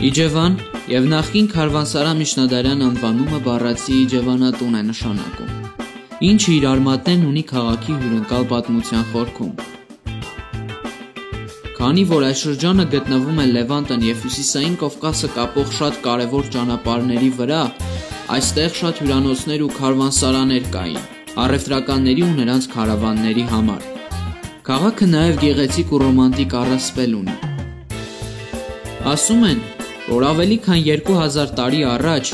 Իջևան և նախկին Քարվանսարա Միջնադարյան անվանումը բառացի Իջևանատուն է նշանակում, ինչը իր արմատներն ունի քաղաքի հյուրընկալ պատմության խորքում։ Քանի որ այս շրջանը գտնվում է Լևանտն և Հյուսիսային Կովկասը կապող շատ կարևոր ճանապարհների վրա, այստեղ շատ հյուրանոցներ ու քարվանսարաներ կային, առևտրականների ու նրանց քարավանների համար։ Քաղաքը նաև գեղեցիկ ու ռոմանտիկ առասպել ունի։ Ասում են, որ ավելի քան 2000 տարի առաջ,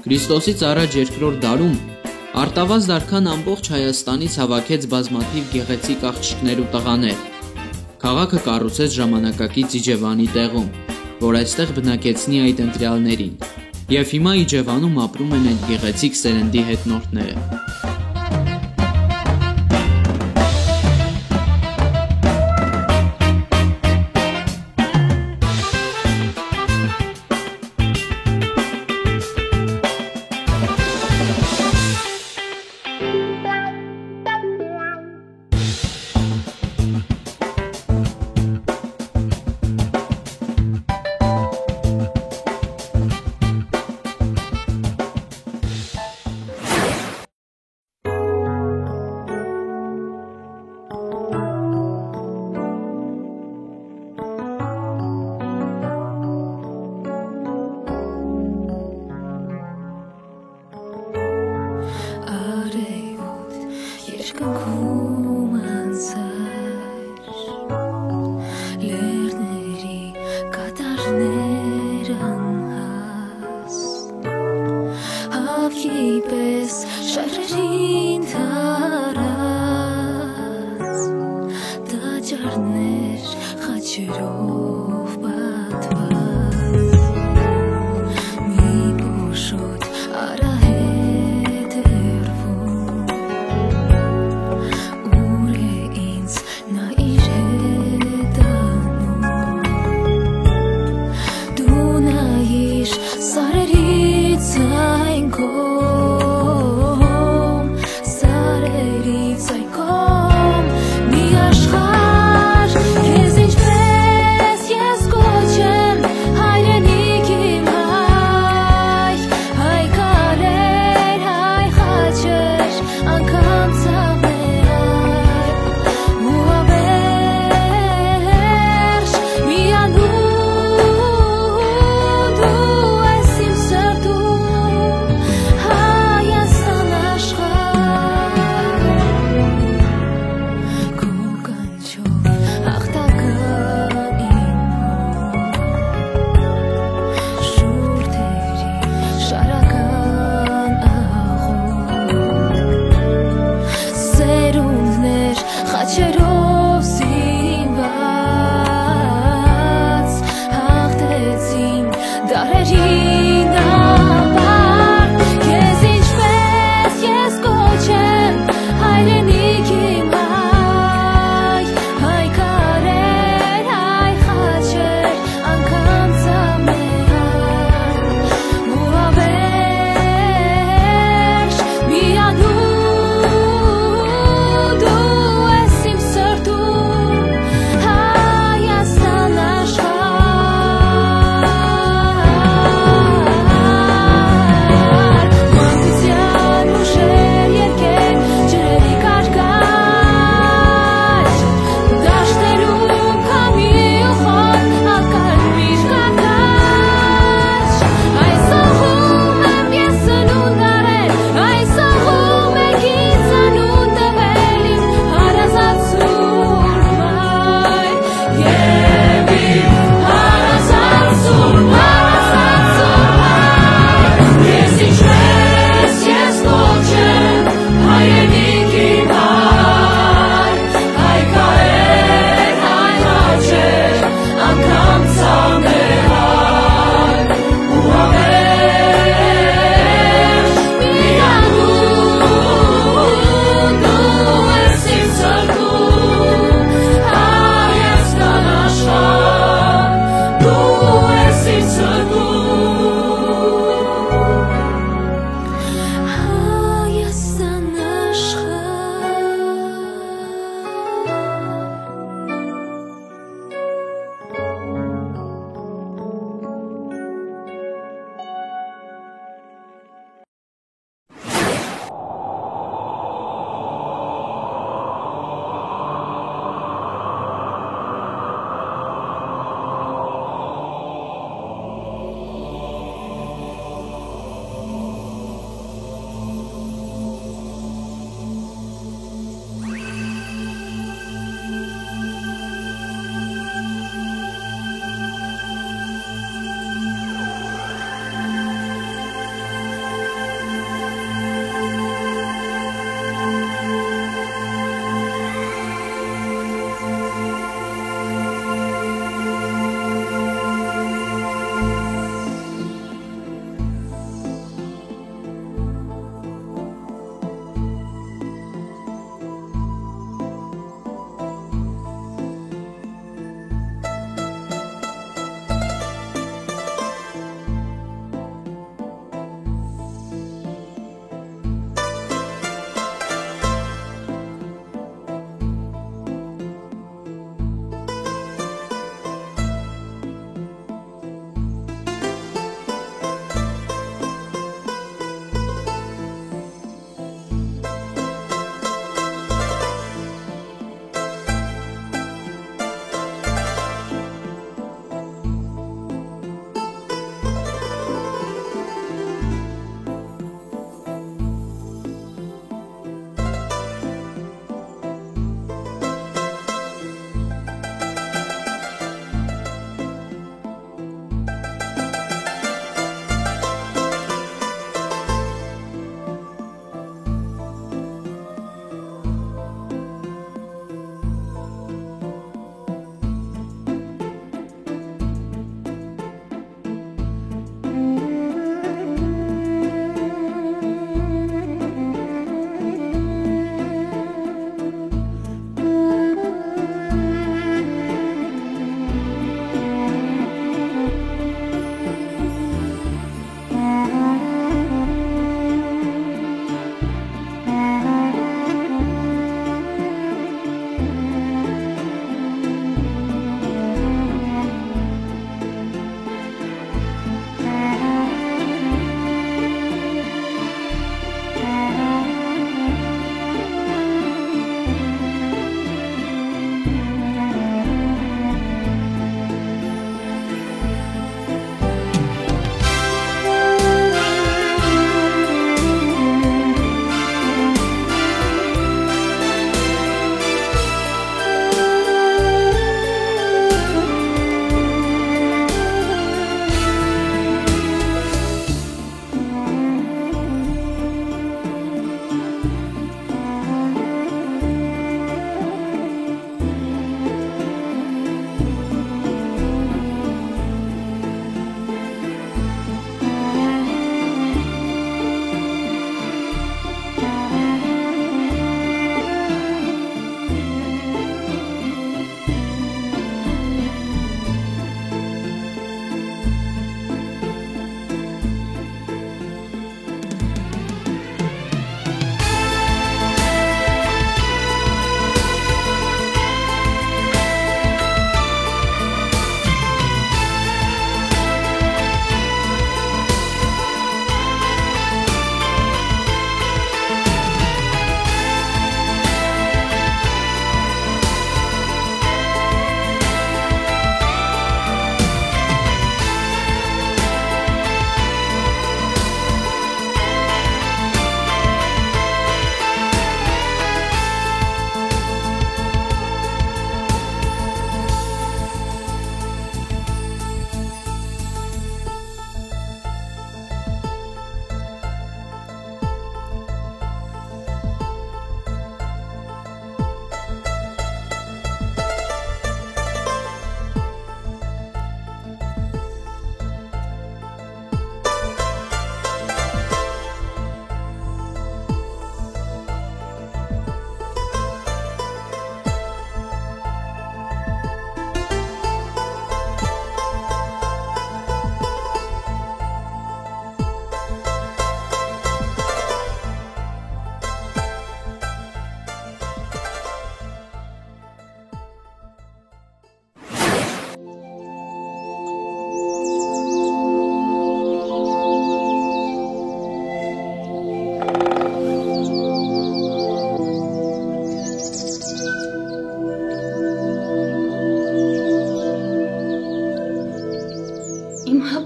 Քրիստոսից առաջ 2-րդ դարում, Արտավազդ արքան ամբողջ Հայաստանից հավաքեց բազմաթիվ գեղեցիկ աղջիկներ ու տղաներ։ Քաղաքը կառուցեց ժամանակակից Իջևանի տեղում, որ այստեղ բնակեցնի այդ ընտրյալներին, և հիմա Իջևանում ապրում են այդ գեղեցիկ սերնդի հետնորդները։ Մի աշխարհ, քեզ ինչպես ես կոչեմ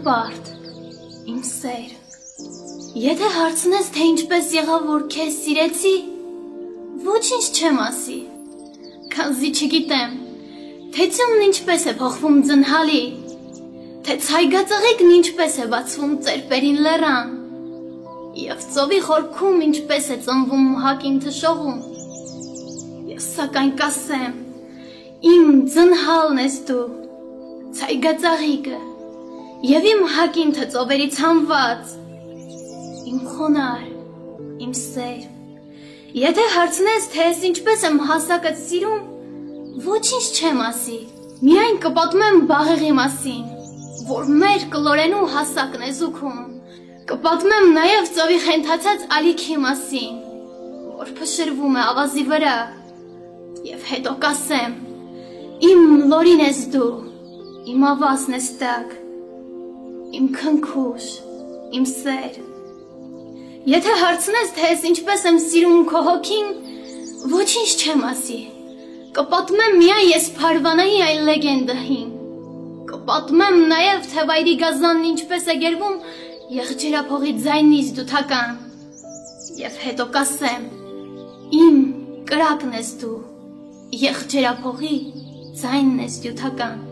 հպարտ, իմ սեր, եթե հարցնես, թե ինչպես եղավ, որ քեզ սիրեցի, ոչինչ չեմ ասի, քանզի չգիտեմ, թե ծյունն ինչպես է փոխվում ձնհալի, թե ցայգածաղիկն ինչպես է բացվում ծերպերին լեռան, և ծովի խորքում ինչպես է ծնվում մուհակին թշողում, և սակայն կասեմ, իմ ձնհալն ես դու, ցայգածաղիկը, և իմ հակինթը ծովերից հանված, իմ խոնար, իմ սեր, եթե հարցնես, թե ես ինչպես եմ հասակդ սիրում, ոչինչ չեմ ասի, միայն կպատմեմ բաղեղի մասին, որ մեր կլորենու հասակն է զուգում, կպատմեմ նաև ծովի խենթացած ալիքի մասին, որ փշրվում է ավազի վրա, և հետո կասեմ, իմ լորին ես դու, իմ ավազն ես տակ, իմ քնքուշ, իմ սեր, եթե հարցնես, թե ես ինչպես եմ սիրում քո հոգին, ոչինչ չեմ ասի, կպատմեմ միայն ես փարվանայի այն լեգենդահին, կպատմեմ նաև, թե վայրի գազանն ինչպես է գերվում եղջերափողի ձայնից դութական, և հետո կասեմ, իմ կրակն ես դու, եղջերափողի ձայնն ես դյութական։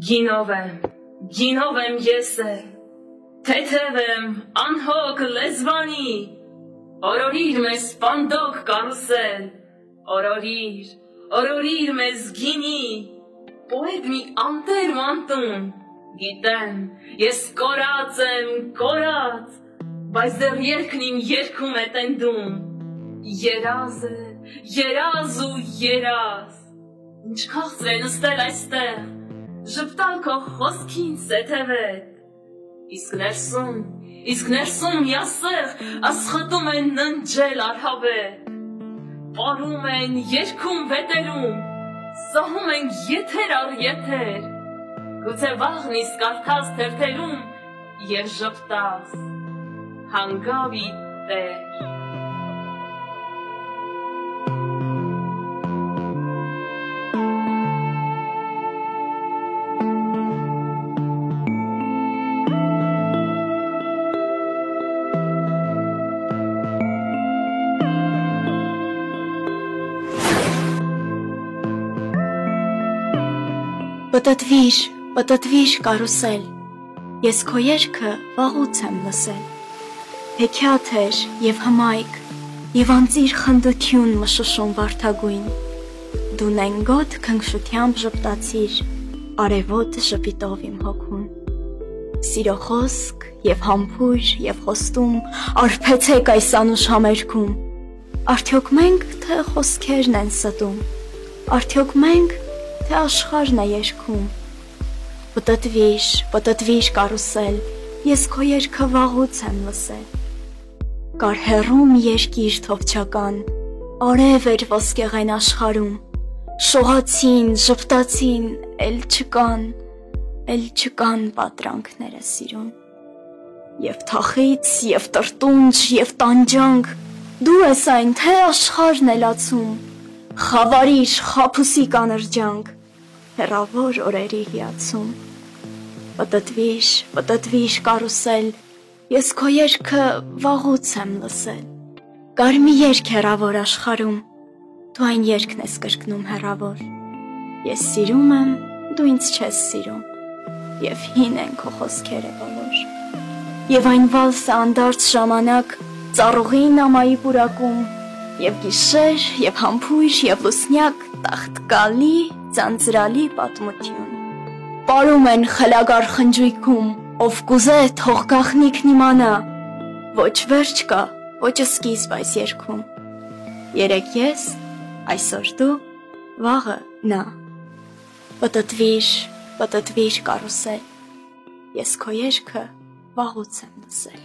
Գինով եմ ես էլ, թեթև եմ, անհոգ լեզվանի, օրորիր մեզ պանդոկ կարուսել, օրորիր մեզ գինի, պոետ մի անտեր մանտուն, գիտեմ, ես կորած եմ, բայց դեռ երկն իմ երգում է տենդում, երազ ու երազ, ինչ քաղցր է նստել այստեղ, ժպտալ քո խոսքին սեթևետ, իսկ ներսում յասեղ ասխատում են ննջել արհավետ, պարում են երգում վետերում, սահում են եթեր առ եթեր, գուցե վաղն իսկ կարդաս թերթերում և ժպտաս, հանգավի տեր։ Պտտվիր կարուսել, ես քո երգը վաղուց եմ լսել, հեքիաթ էր և հմայք, և անծիր խնդություն մշուշում վարդագույն, դու նենգոտ քնքշությամբ ժպտացիր, արևոտ ժպիտով իմ հոգուն, սիրո խոսք և համբույր և խոստում, արբեցեք այս անուշ համերգում, արդյոք մենք թե խոսքերն են ստում, արդյոք մենք թե աշխարհն է երգում, պտտվիր կարուսել, ես քո երգը վաղուց եմ լսել, կար հեռում երկիր թովչական, արև էր ոսկեղեն աշխարհում, շողացին, ժպտացին, էլ չկան պատրանքները սիրուն, և թախից, և տրտունջ, և տանջանք, դու ես այն, թե աշխարհն է լացում, խավարիր, խաբուսի կանրջանք, հեռավոր օրերի հիացում, պտտվիր կարուսել, ես քո երգը վաղուց եմ լսել, կար մի երգ հեռավոր աշխարհում, դու այն երգն ես կրկնում հեռավոր, ես սիրում եմ, դու ինձ չես սիրում, և հին են քո խոսքերը բոլոր, և այն վալսը անդարձ ժամանակ, ծառուղին ամայի պուրակում, և գիշեր, և համբույր, և լուսնյակ, տաղտկալի, ձանձրալի պատմություն, պարում են խելագար խնջույքում, ով կուզե թող գաղտնիքն իմանա, ոչ վերջ կա, ոչ սկիզբ այս երգում, երեկ ես, այսօր դու, վաղը նա, պտտվիր կարուսել, ես քո երգը վաղուց եմ լսել։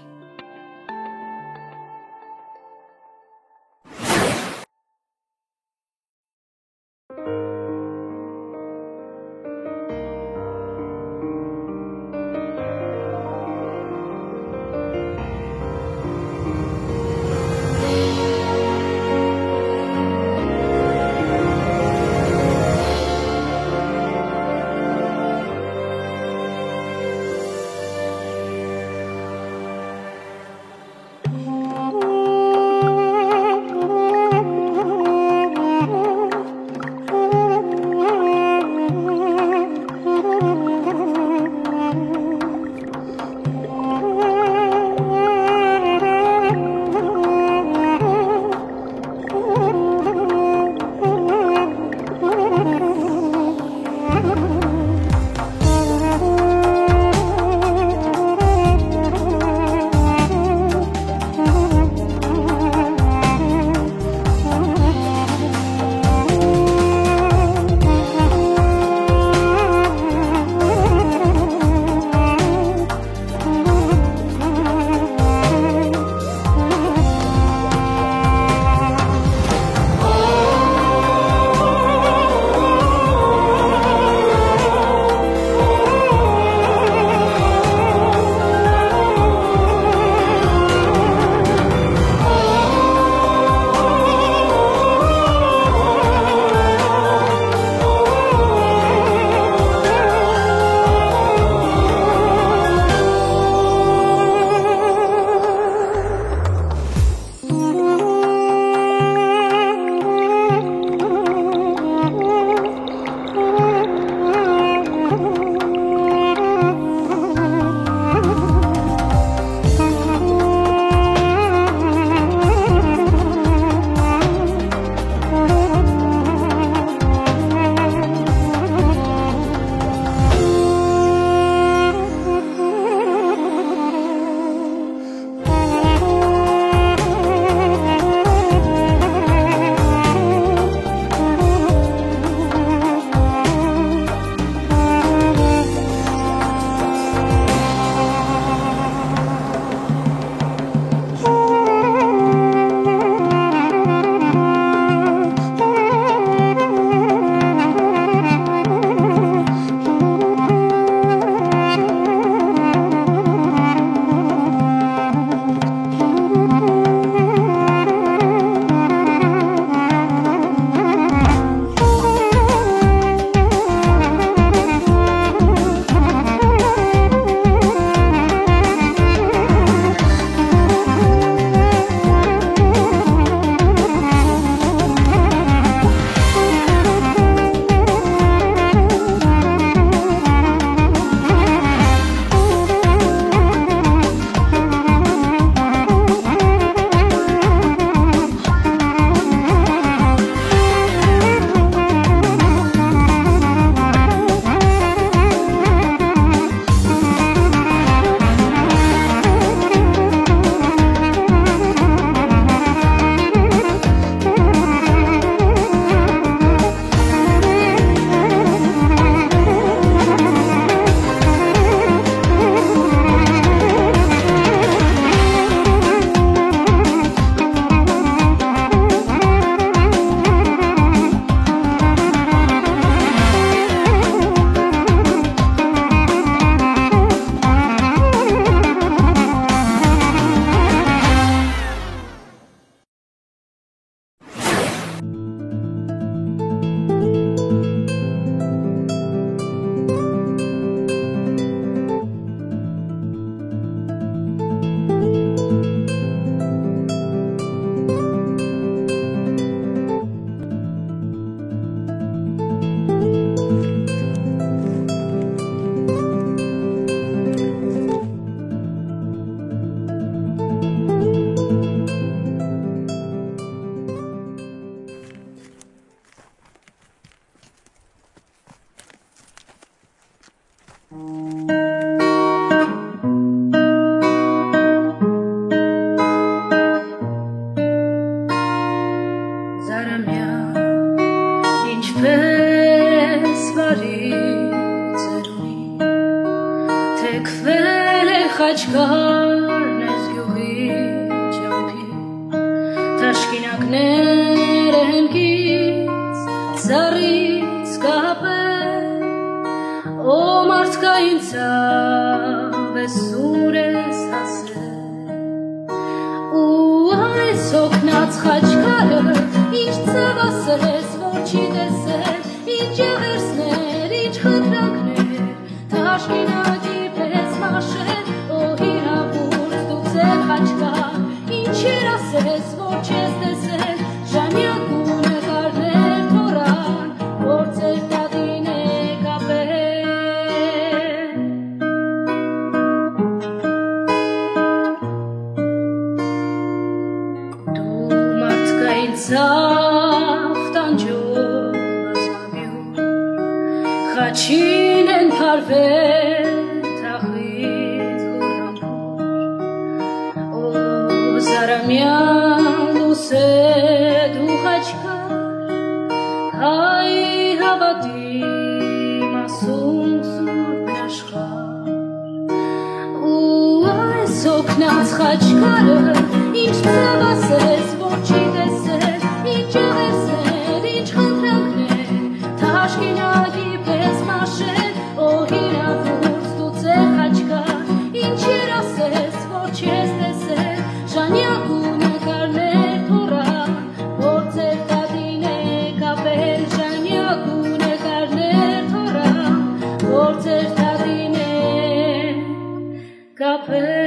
Խաչքարն ես գյուղի ճամփի, թաշկինակներ հենքից, ծառից կապել, օ մարդկային ցավ ես ուր ես հասել, ու այս հոգնած խաչքարը ինչ ցավ ասես, որ չի տեսել, ինչ եղերսներ, ինչ խնդրանքներ, թաշկինակի պես մաշել, Ինչեր ասես, որ չես տեսել, ժանյակ ու նկարներ թորան, որ ձեր տատին է կապել։ Դու մարդկային ցավ տանջող բազմաբյուր, խաչին են փարվել Զարամյան ուսե դու խաչքար, հայ հավատի մասում սուրբ աշխար, ու այս հոգնած խաչքարը ինչ ցավ ասես, որ չի տեսել, ինչ եղերսներ, ինչ խնդրանքներ, թաշկինակի պես մաշել, օ հիրավուրց դու ձեր խաչքար, ինչեր ասես, որ չես տեսել, Ժանյակ ու նկարներ թորան, որ ձեր տատին է կապել, Ժանյակ ու նկարներ թորան, որ ձեր տատին է կապել։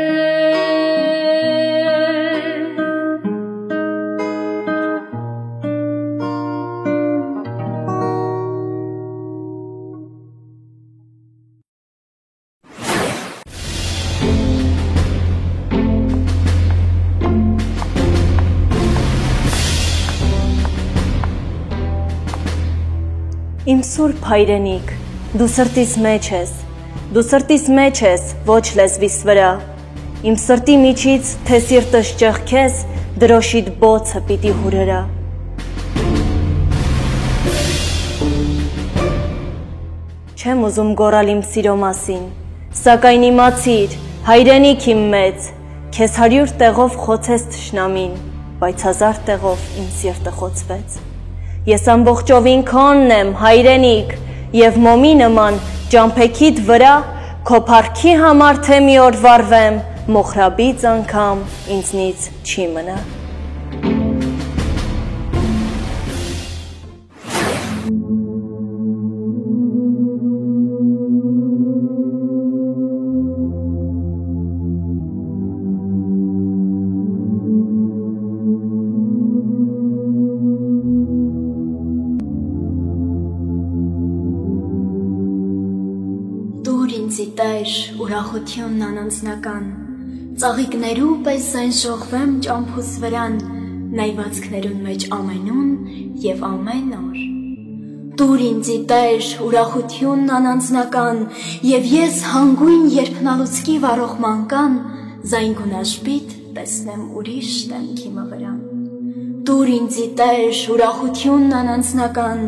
Իմ սուրբ հայրենիք, դու սրտիս մեջ ես, ոչ լեզվիս վրա, իմ սրտի միջից, թե սիրտս ճեղքես, դրոշիդ բոցը պիտի հուրերա։ Չեմ ուզում գոռալ իմ սիրո մասին, սակայն իմացիր, հայրենիք իմ մեծ, քեզ 100 տեղով խոցես թշնամին, բայց 1000 տեղով իմ սիրտը խոցվեց։ Ես ամբողջովին քոնն եմ, հայրենիք, և մոմի նման ճամփեքիդ վրա, քո փառքի համար թե մի օր վառվեմ, մոխրաբից անգամ ինձնից չի մնա։ Տեր ուրախությունն անանձնական, ծաղիկներու պես զայն շողվեմ ճամփուս վրան, նայվածքներուն մեջ ամենուն և ամեն օր։ Դուր ինձի Տեր ուրախությունն անանձնական, և ես հանգույն երբնալուցկի վարող մանկան, զայն գունաշպիտ տեսնեմ ուրիշ տեմքի մվրան։ Դուր ինձի Տեր ուրախությունն անանձնական,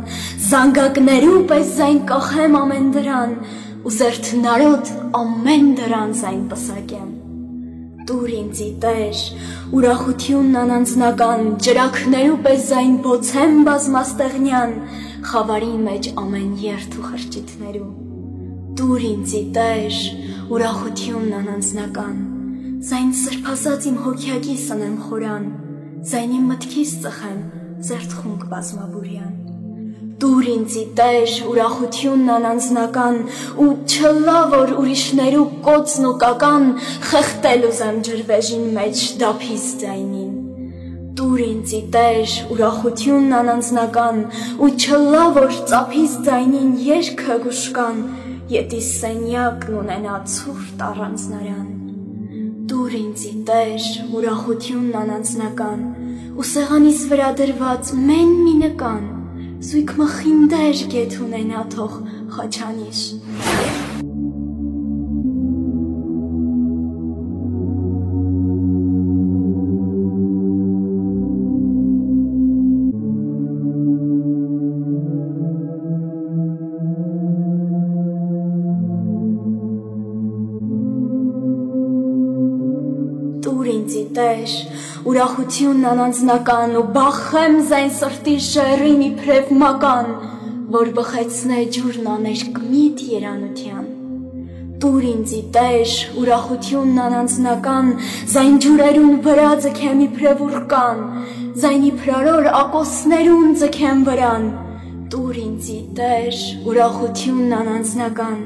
զանգակներու պես զայն կախեմ ամեն դրան, ու զերթնարոտ ամեն դրան զայն պսակեմ։ Դուր ինձի Տեր ուրախությունն անանձնական, ջրակներու պես զայն բոցեմ բազմաստեղնյան, խավարի մեջ ամեն երթ ու խրճիթներու։ Դուր ինձի Տեր ուրախությունն անանձնական, զայն սրբազած իմ հոգյակի սնեմ խորան, զայն իմ մտքիս ծխեմ զերթխունք բազմաբուրյան։ Դուր ինձի Տեր ուրախությունն անանձնական, ու չլա որ ուրիշներու կոցն ու կական, խեղտել ուզեմ ջրվեժին մեջ դափիս ձայնին։ Դուր ինձի Տեր ուրախությունն անանձնական, ու չլա որ ծափիս ձայնին երգը գուշկան, ետի սենյակն ունենա ցուրտ առանձնարան։ Դուր ինձի Տեր ուրախությունն անանձնական, ու սեղանիս վրա դրված մեն մի նկան, զույգ մխինդեր գետ ունենա թող խաչանիշ։ ինձի Տեր, ուրախությունն անանձնական ու բախեմ զայն սրտի շերին իբրև մական, որ բխեցնե ջուրն աներկմիտ երանության։ Տուր ինձի Տեր, ուրախությունն անանձնական, զայն ջուրերուն վրա ձգեմ իբրև ուրկան, զայն իբրարոր ակոսներուն ձգեմ վրան։ Տուր ինձի Տեր, ուրախությունն անանձնական,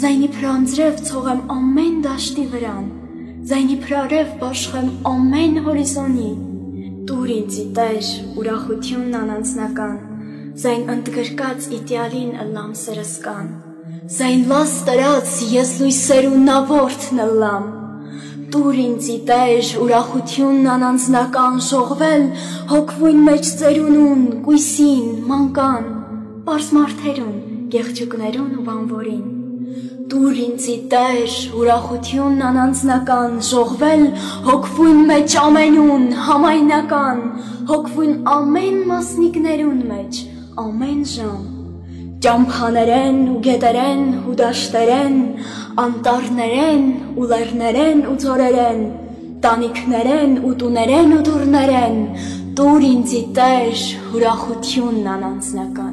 զայն իբրանձրև ցողեմ ամեն դաշտի վրան, զայն իբրարև բաշխեմ ամեն հորիզոնի։ Տուր ինձի Տեր, ուրախությունն անանձնական, զայն ընդգրկած իդեալին ըլլամ սրսկան, զայն լաս տրած ես լույսերու նավորդ նլլամ։ Տուր ինձի Տեր, ուրախությունն անանձնական, շողվել հոգվույն մեջ ծերունուն, կույսին, մանկան, պարզ մարդերուն, գեղջուկներուն ու բանվորին։ Տուր ինձի Տեր, ուրախությունն անանձնական, շողվել հոգվույն մեջ ամենուն, համայնական, հոգվույն ամեն մասնիկներուն մեջ, ամեն ժամ, ճամփաներեն ու գետերեն ու դաշտերեն, անտառներեն ու լեռներեն ու ձորերեն, տանիքներեն ու տուներեն ու դուռներեն, տուր ինձի Տեր, ուրախությունն անանձնական։